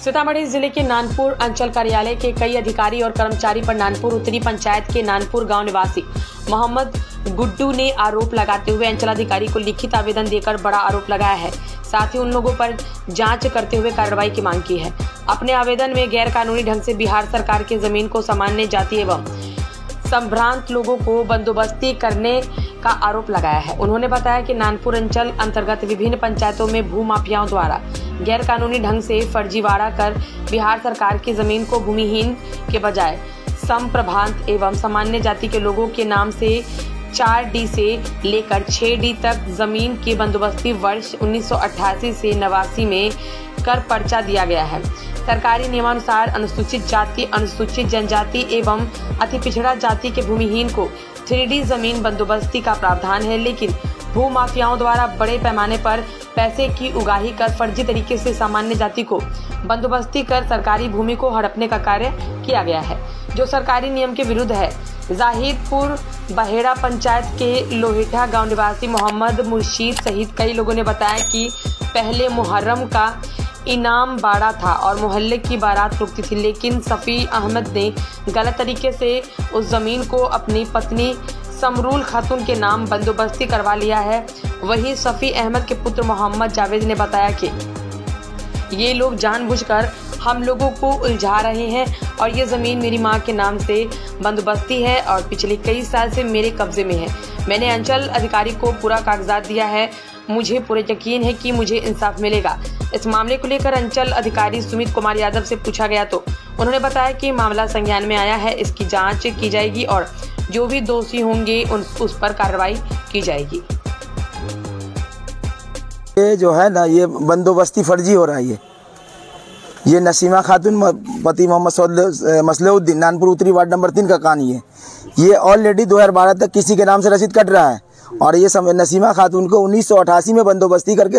सीतामढ़ी जिले के नानपुर अंचल कार्यालय के कई अधिकारी और कर्मचारी पर नानपुर उत्तरी पंचायत के नानपुर गांव निवासी मोहम्मद गुड्डू ने आरोप लगाते हुए अंचलाधिकारी को लिखित आवेदन देकर बड़ा आरोप लगाया है। साथ ही उन लोगों पर जांच करते हुए कार्रवाई की मांग की है। अपने आवेदन में गैर कानूनी ढंग से बिहार सरकार की जमीन को सामान्य जाति एवं संभ्रांत लोगों को बंदोबस्ती करने का आरोप लगाया है। उन्होंने बताया कि नानपुर अंचल अंतर्गत विभिन्न पंचायतों में भू माफियाओं द्वारा गैर कानूनी ढंग से फर्जीवाड़ा कर बिहार सरकार की जमीन को भूमिहीन के बजाय संप्रभांत एवं सामान्य जाति के लोगों के नाम से 4D से लेकर 6D तक जमीन की बंदोबस्ती वर्ष 1988 से 89 में कर पर्चा दिया गया है। सरकारी नियमानुसार अनुसूचित जाति, अनुसूचित जनजाति एवं अति पिछड़ा जाति के भूमिहीन को 3D जमीन बंदोबस्ती का प्रावधान है, लेकिन भू माफियाओं द्वारा बड़े पैमाने पर पैसे की उगाही कर फर्जी तरीके से सामान्य जाति को बंदोबस्ती कर सरकारी भूमि को हड़पने का कार्य किया गया है, जो सरकारी नियम के विरुद्ध है। जाहिदपुर बहेड़ा पंचायत के लोहेठा गांव निवासी मोहम्मद मुर्शीद सहित कई लोगों ने बताया कि पहले मुहर्रम का इनाम बाड़ा था और मोहल्ले की बारात रुकती थी, लेकिन सफ़ी अहमद ने गलत तरीके से उस जमीन को अपनी पत्नी समरूल खातून के नाम बंदोबस्ती करवा लिया है। वहीं सफ़ी अहमद के पुत्र मोहम्मद जावेद ने बताया कि ये लोग जानबूझकर हम लोगों को उलझा रहे हैं और ये ज़मीन मेरी मां के नाम से बंदोबस्ती है और पिछले कई साल से मेरे कब्जे में है। मैंने अंचल अधिकारी को पूरा कागजात दिया है। मुझे पूरे यकीन है कि मुझे इंसाफ मिलेगा। इस मामले को लेकर अंचल अधिकारी सुमित कुमार यादव से पूछा गया तो उन्होंने बताया कि मामला संज्ञान में आया है, इसकी जांच की जाएगी और जो भी दोषी होंगे उस पर कार्रवाई की जाएगी। ये जो है ना, ये बंदोबस्ती फर्जी हो रहा है। ये नसीमा खातून पति मोहम्मद मसलेउद्दीन नानपुर उत्तरी वार्ड नंबर 3 का कहानी है। ये ऑलरेडी 2012 तक किसी के नाम से रसीद कट रहा है और ये नसीमा खातून को 1988 में बंदोबस्ती करके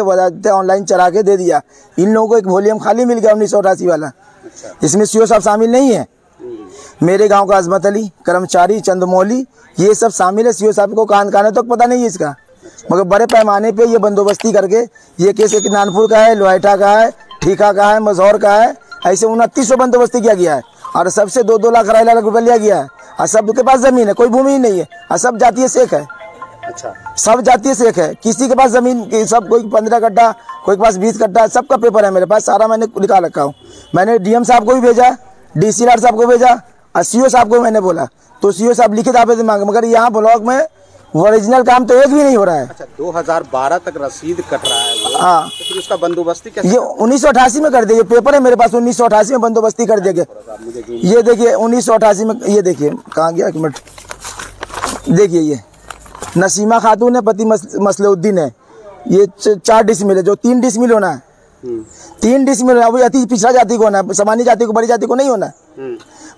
ऑनलाइन चढ़ा के दे दिया। इन लोगों को एक वॉल्यूम खाली मिल गया 1988 वाला। इसमें सीओ साहब शामिल नहीं है। मेरे गांव का अजमत अली, कर्मचारी चंद्रमौली, ये सब शामिल है। सीओ साहब को कान तक तो पता नहीं है इसका, मगर बड़े पैमाने पे ये बंदोबस्ती करके ये केस एक नानपुर का है, लोहेठा का है, ठीका का है, मजौर का है, ऐसे 2900 बंदोबस्ती किया गया है और सबसे 2-2 लाख 2.5 लाख रुपये लिया गया है और सबके पास जमीन है, कोई भूमि ही नहीं है और सब जातीय शेख है। अच्छा, सब जातीय शेख है, किसी के पास जमीन सब, कोई 15 कट्टा, कोई के पास 20 कट्टा, सबका पेपर है मेरे पास, सारा मैंने निकाल रखा हूँ। मैंने डीएम साहब को भी भेजा, डीसीआर साहब को भेजा और सीओ साहब को मैंने बोला तो सीओ साहब लिखित आवेदन मांगे, मगर यहाँ ब्लॉक में ओरिजिनल काम तो एक भी नहीं हो रहा है। अच्छा, 2012 तक रसीद कट रहा है। हाँ, तो फिर उसका बंदोबस्ती कैसे? ये 1988 में कर दिया, पेपर है मेरे पास, 1988 में बंदोबस्ती कर दिया गया। ये देखिए 1988 में, ये देखिए कहाँ गया, एक मिनट देखिए, ये नसीमा खातून है, पति मसलेउद्दीन है। ये 4 डिसमिल है, जो 3 डिसमिल होना है, 3 डिसमिल होना, वही अति पिछड़ा जाति को होना है, सामान्य जाति को, बड़ी जाति को नहीं होना है।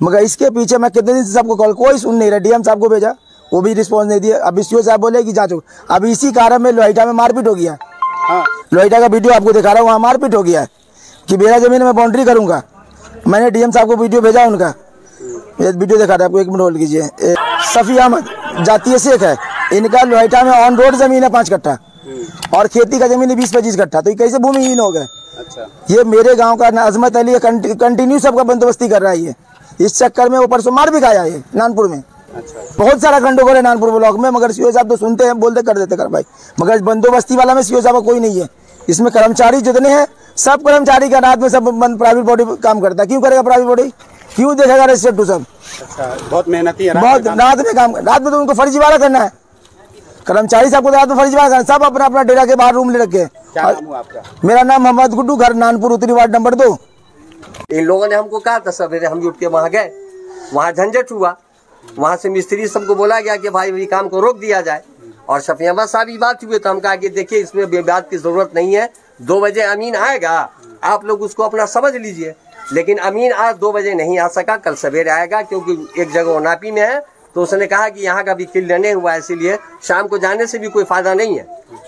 मगर इसके पीछे मैं कितने दिन से सबको कॉल, कोई सुन नहीं रहा। डीएम साहब को भेजा, वो भी रिस्पॉन्स नहीं दिया। अभी सीओ साहब बोले कि जांच हो। अभी इसी कारण में लोहेठा में मारपीट हो गया। हाँ, लोहेठा का वीडियो आपको दिखा रहा हूँ, वहाँ मारपीट हो गया है कि मेरा जमीन में बाउंड्री करूंगा। मैंने डीएम साहब को वीडियो भेजा, उनका वीडियो दिखा रहा है आपको, 1 मिनट होल्ड कीजिए। सफ़ी अहमद जातीय शेख है, इनका लोहेठा में ऑन रोड जमीन है 5 कट्ठा और खेती का जमीन है 20-25 कट्ठा, तो ये कैसे भूमिहीन हो गए? अच्छा, ये मेरे गाँव का अजमत अली कंटिन्यू सबका बंदोबस्ती कर रहा है। इस चक्कर में वो परसों मार भी खाया है नानपुर में। अच्छा, बहुत सारा गंडोगोल है नानपुर ब्लॉक में, मगर सीओ साहब तो सुनते हैं, बोलते कर देते कर भाई, मगर बंदोबस्ती वाला में सीओ साहब कोई नहीं है। इसमें कर्मचारी जितने हैं, सब कर्मचारी का रात में सब प्राइवेट बॉडी काम करता है। क्यों करेगा प्राइवेट बॉडी? क्यों देखेगा रजिस्टर टू सब? अच्छा, बहुत मेहनती है, बहुत रात में काम, रात में तो उनको फर्जीवाड़ा करना है। कर्मचारी साहब को रात में फर्जीवाड़ा करना, सब अपना अपना डेरा के बाहर रूम ले रखे। क्या नाम हुआ आपका? मेरा नाम मोहम्मद गुड्डू, घर नानपुर उत्तरी वार्ड नंबर 2। इन लोगों ने हमको कहा था, सवेरे हम उठ के वहाँ गए, वहाँ झंझट हुआ, वहाँ से मिस्त्री सबको बोला गया कि भाई ये काम को रोक दिया जाए और शफी अहमद साहब ये बात हुई तो हम कहा कि देखिए इसमें विवाद की जरूरत नहीं है, 2 बजे अमीन आएगा, आप लोग उसको अपना समझ लीजिए। लेकिन अमीन आज 2 बजे नहीं आ सका, कल सवेरे आएगा, क्योंकि एक जगह नापी में है, तो उसने कहा कि यहाँ का भी किल नहीं हुआ, इसीलिए शाम को जाने से भी कोई फायदा नहीं है,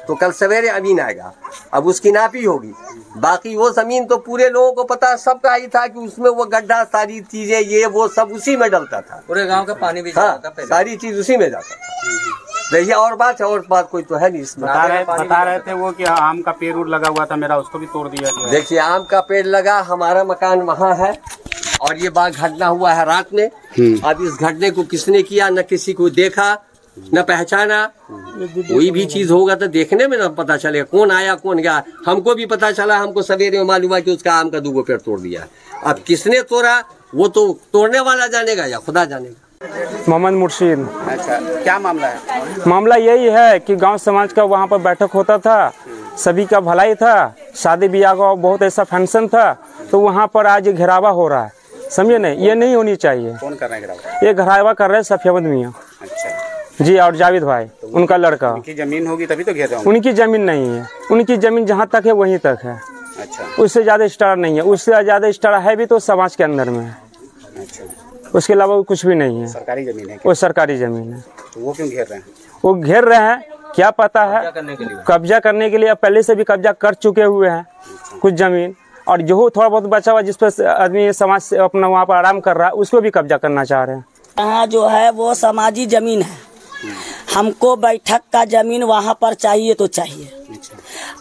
तो कल सवेरे अमीन आएगा, अब उसकी नापी होगी। बाकी वो जमीन तो पूरे लोगों को पता, सबका ही था कि उसमें वो गड्ढा, सारी चीजें, ये वो सब उसी में डलता था, पूरे गांव का पानी भी जाता था, सारी चीज उसी में जाता था। देखिए और बात है, और बात कोई तो है नहीं इसमें। बता रहे थे वो कि आम का पेड़ लगा हुआ था मेरा, उसको भी तोड़ दिया गया। देखिए आम का पेड़ लगा, हमारा मकान वहाँ है और ये बात घटना हुआ है रात में। अब इस घटने को किसने किया, न किसी को देखा न पहचाना। कोई भी चीज होगा तो देखने में ना पता चलेगा कौन आया कौन गया। हमको भी पता चला, हमको सवेरे मालूम हुआ कि उसका आम का 2 पेड़ तोड़ दिया। अब किसने तोड़ा वो तो तोड़ने वाला जानेगा या खुदा जानेगा। मोहम्मद मुर्शीद। अच्छा, क्या मामला है? मामला यही है कि गांव समाज का वहाँ पर बैठक होता था, सभी का भलाई था, शादी ब्याह का बहुत ऐसा फंक्शन था, तो वहाँ पर आज घेरावा हो रहा है। समझे नहीं, ये नहीं होनी चाहिए। कौन कर रहे हैं? ये घेरावा कर रहे हैं सफी अहमद मियाँ। अच्छा जी, और जावेद भाई उनका लड़का। उनकी जमीन होगी तभी तो घेर रहे होंगे। उनकी जमीन नहीं है, उनकी जमीन जहाँ तक है वहीं तक है। अच्छा, उससे ज्यादा स्टार नहीं है, उससे ज्यादा स्टार है भी तो समाज के अंदर में है। अच्छा, उसके अलावा कुछ भी नहीं है। सरकारी जमीन है क्या? वो सरकारी जमीन है। तो वो क्यों घेर रहे हैं? वो घेर रहे हैं, क्या पता है, कब्जा करने के लिए। पहले से भी कब्जा कर चुके हुए हैं कुछ जमीन, और जो थोड़ा बहुत बचा हुआ जिस पर आदमी समाज से अपना वहाँ पर आराम कर रहा है उसको भी कब्जा करना चाह रहे हैं। यहाँ जो है वो समाजी जमीन है, हमको बैठक का जमीन वहाँ पर चाहिए तो चाहिए।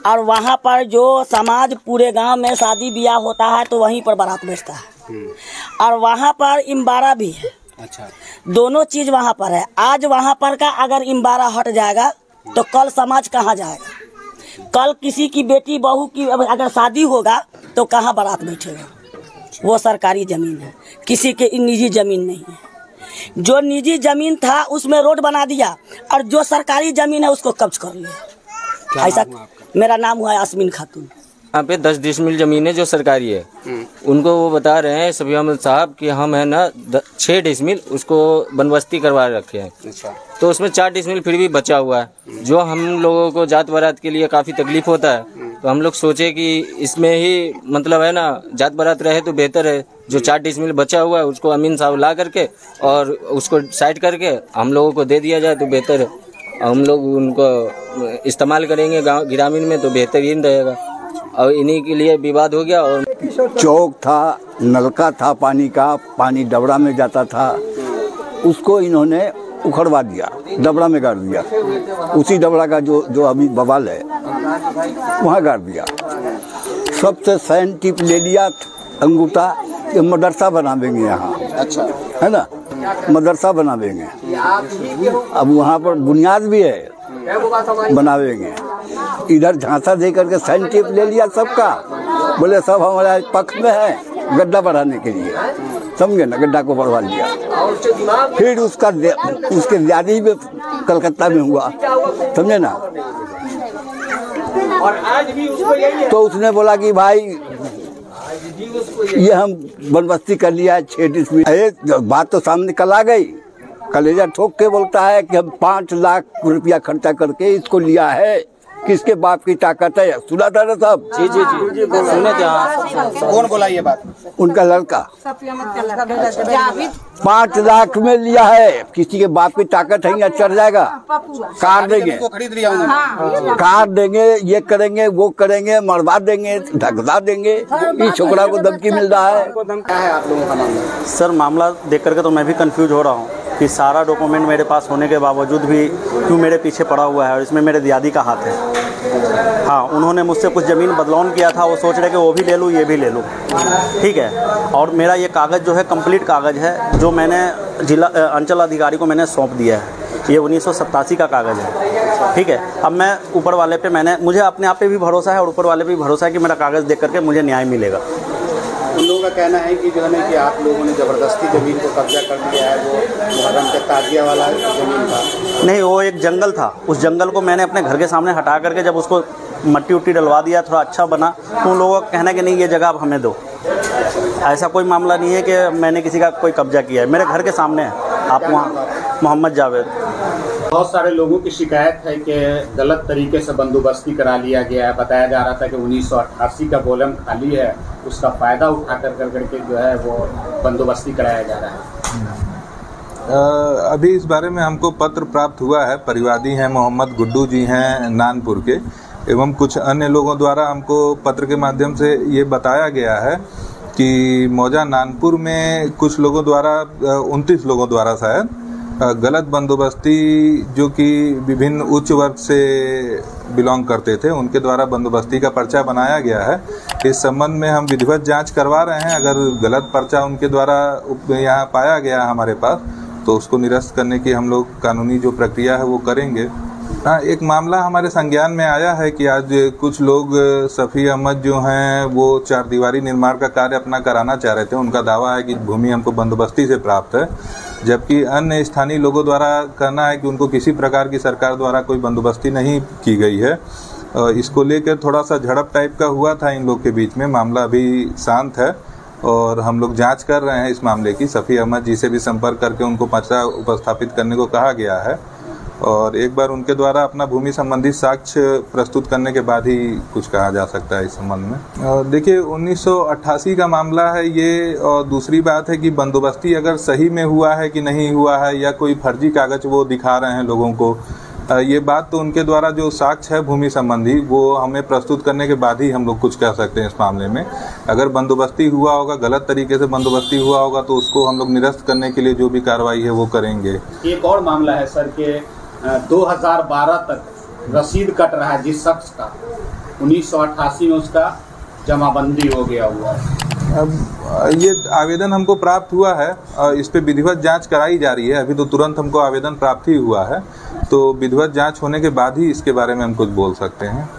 और वहाँ पर जो समाज पूरे गांव में शादी ब्याह होता है तो वहीं पर बारात बैठता है, और वहाँ पर इम्बारा भी है। अच्छा, दोनों चीज वहाँ पर है। आज वहाँ पर का अगर इम्बारा हट जाएगा तो कल समाज कहाँ जाएगा? कल किसी की बेटी बहू की अगर शादी होगा तो कहाँ बारात बैठेगा? वो सरकारी जमीन है, किसी के निजी जमीन नहीं है। जो निजी जमीन था उसमें रोड बना दिया, और जो सरकारी जमीन है उसको कब्ज कर लिया। ऐसा मेरा नाम हुआ यास्मीन खातून। यहाँ पे 10 डिसमिल जमीन है जो सरकारी है। उनको वो बता रहे हैं सफी अहमद साहब कि हम है ना 6 डिसमिल उसको बनबस्ती करवा रखे हैं। अच्छा, तो उसमें 4 डिसमिल फिर भी बचा हुआ है, जो हम लोगों को जात बारात के लिए काफी तकलीफ होता है। तो हम लोग सोचे कि इसमें ही मतलब है ना जात बारात रहे तो बेहतर है। जो 4 डिसमिल बचा हुआ है उसको अमीन साहब ला करके और उसको साइड करके हम लोगों को दे दिया जाए तो बेहतर है। हम लोग उनको इस्तेमाल करेंगे गाँव ग्रामीण में तो बेहतरीन रहेगा। और इन्हीं के लिए विवाद हो गया। और चौक था, नलका था पानी का, पानी डबरा में जाता था, उसको इन्होंने उखड़वा दिया, डबरा में गाड़ दिया। उसी डबरा का जो अभी बवाल है वहाँ गाड़ दिया। सबसे सैन टिप ले लिया अंगूठा, ये मदरसा बनावेंगे यहाँ। अच्छा, है ना, मदरसा बनावेंगे। अब वहाँ पर बुनियाद भी है, बनावेंगे। इधर झांसा दे करके सैन टिप ले लिया सबका, बोले सब हमारे पक्ष में है गड्ढा बढ़ाने के लिए। समझे ना, गड्ढा को बढ़वा लिया। फिर उसके ज्यादा में कलकत्ता में हुआ, समझे ना। तो उसने बोला कि भाई ये हम बनबस्ती कर लिया है 6 डिसमिल। बात तो सामने कल आ गई। कलेजा ठोक के बोलता है कि हम 5 लाख रुपया खर्चा करके इसको लिया है। किसके बाप की ताकत है? सुना था ना सब? जी जी जी सुने थे। कौन बोला ये बात? उनका लड़का 5 लाख में लिया है। किसी के बाप की ताकत है या चढ़ जाएगा? कार देंगे, खरीद लिया उन्होंने। कार देंगे, ये करेंगे वो करेंगे, मरवा देंगे, ढकवा देंगे। इस छोकरा को धमकी मिल रहा है। क्या है आप लोगों का मामला? सर मामला देख करके तो मैं भी कंफ्यूज हो रहा हूँ कि सारा डॉक्यूमेंट मेरे पास होने के बावजूद भी क्यों मेरे पीछे पड़ा हुआ है, और इसमें मेरे दादी का हाथ है। हाँ, उन्होंने मुझसे कुछ ज़मीन बदलौन किया था, वो सोच रहे कि वो भी ले लूँ ये भी ले लूँ, ठीक है। और मेरा ये कागज़ जो है कंप्लीट कागज़ है, जो मैंने जिला अंचल अधिकारी को मैंने सौंप दिया है। ये 1987 का कागज़ है, ठीक है। अब मैं ऊपर वाले पे मुझे अपने आप पे भी भरोसा है और ऊपर वाले पे भी भरोसा है कि मेरा कागज़ देख करके मुझे न्याय मिलेगा। उन लोगों का कहना है कि जो है ना कि आप लोगों ने ज़बरदस्ती ज़मीन को कब्जा कर दिया है। वो मुहर्रम के ताजिया वाला ज़मीन था। नहीं, वो एक जंगल था। उस जंगल को मैंने अपने घर के सामने हटा करके जब उसको मट्टी उट्टी डलवा दिया, थोड़ा अच्छा बना, तो उन लोगों का कहना है कि नहीं ये जगह आप हमें दो। ऐसा कोई मामला नहीं है कि मैंने किसी का कोई कब्जा किया है, मेरे घर के सामने है। आप वहाँ मोहम्मद जावेद। बहुत सारे लोगों की शिकायत है कि गलत तरीके से बंदोबस्ती करा लिया गया है। बताया जा रहा था कि 1988 का गोलम खाली है, उसका फ़ायदा उठा करके जो है वो बंदोबस्ती कराया जा रहा है। अभी इस बारे में हमको पत्र प्राप्त हुआ है। परिवादी हैं मोहम्मद गुड्डू जी हैं नानपुर के, एवं कुछ अन्य लोगों द्वारा हमको पत्र के माध्यम से ये बताया गया है कि मौजा नानपुर में कुछ लोगों द्वारा 29 लोगों द्वारा शायद गलत बंदोबस्ती जो कि विभिन्न उच्च वर्ग से बिलोंग करते थे उनके द्वारा बंदोबस्ती का पर्चा बनाया गया है। इस संबंध में हम विधिवत जांच करवा रहे हैं। अगर गलत पर्चा उनके द्वारा यहाँ पाया गया हमारे पास तो उसको निरस्त करने की हम लोग कानूनी जो प्रक्रिया है वो करेंगे। हाँ, एक मामला हमारे संज्ञान में आया है कि आज कुछ लोग सफ़ी अहमद जो हैं वो चारदीवारी निर्माण का कार्य अपना कराना चाह रहे थे। उनका दावा है कि भूमि हमको बंदोबस्ती से प्राप्त है, जबकि अन्य स्थानीय लोगों द्वारा कहना है कि उनको किसी प्रकार की सरकार द्वारा कोई बंदोबस्ती नहीं की गई है। इसको लेकर थोड़ा सा झड़प टाइप का हुआ था इन लोग के बीच में। मामला अभी शांत है और हम लोग जांच कर रहे हैं इस मामले की। सफ़ी अहमद जी से भी संपर्क करके उनको पर्चा उपस्थापित करने को कहा गया है और एक बार उनके द्वारा अपना भूमि संबंधी साक्ष्य प्रस्तुत करने के बाद ही कुछ कहा जा सकता है इस संबंध में। देखिए 1988 का मामला है ये, और दूसरी बात है कि बंदोबस्ती अगर सही में हुआ है कि नहीं हुआ है या कोई फर्जी कागज वो दिखा रहे हैं लोगों को, ये बात तो उनके द्वारा जो साक्ष्य है भूमि संबंधी वो हमें प्रस्तुत करने के बाद ही हम लोग कुछ कह सकते हैं इस मामले में। अगर बंदोबस्ती हुआ होगा, गलत तरीके से बंदोबस्ती हुआ होगा तो उसको हम लोग निरस्त करने के लिए जो भी कार्रवाई है वो करेंगे। एक और मामला है सर के 2012 तक रसीद कट रहा है जिस शख्स का, 1988 में उसका जमाबंदी हो गया हुआ है। अब ये आवेदन हमको प्राप्त हुआ है और इस पे विधिवत जांच कराई जा रही है। अभी तो तुरंत हमको आवेदन प्राप्त ही हुआ है, तो विधिवत जांच होने के बाद ही इसके बारे में हम कुछ बोल सकते हैं।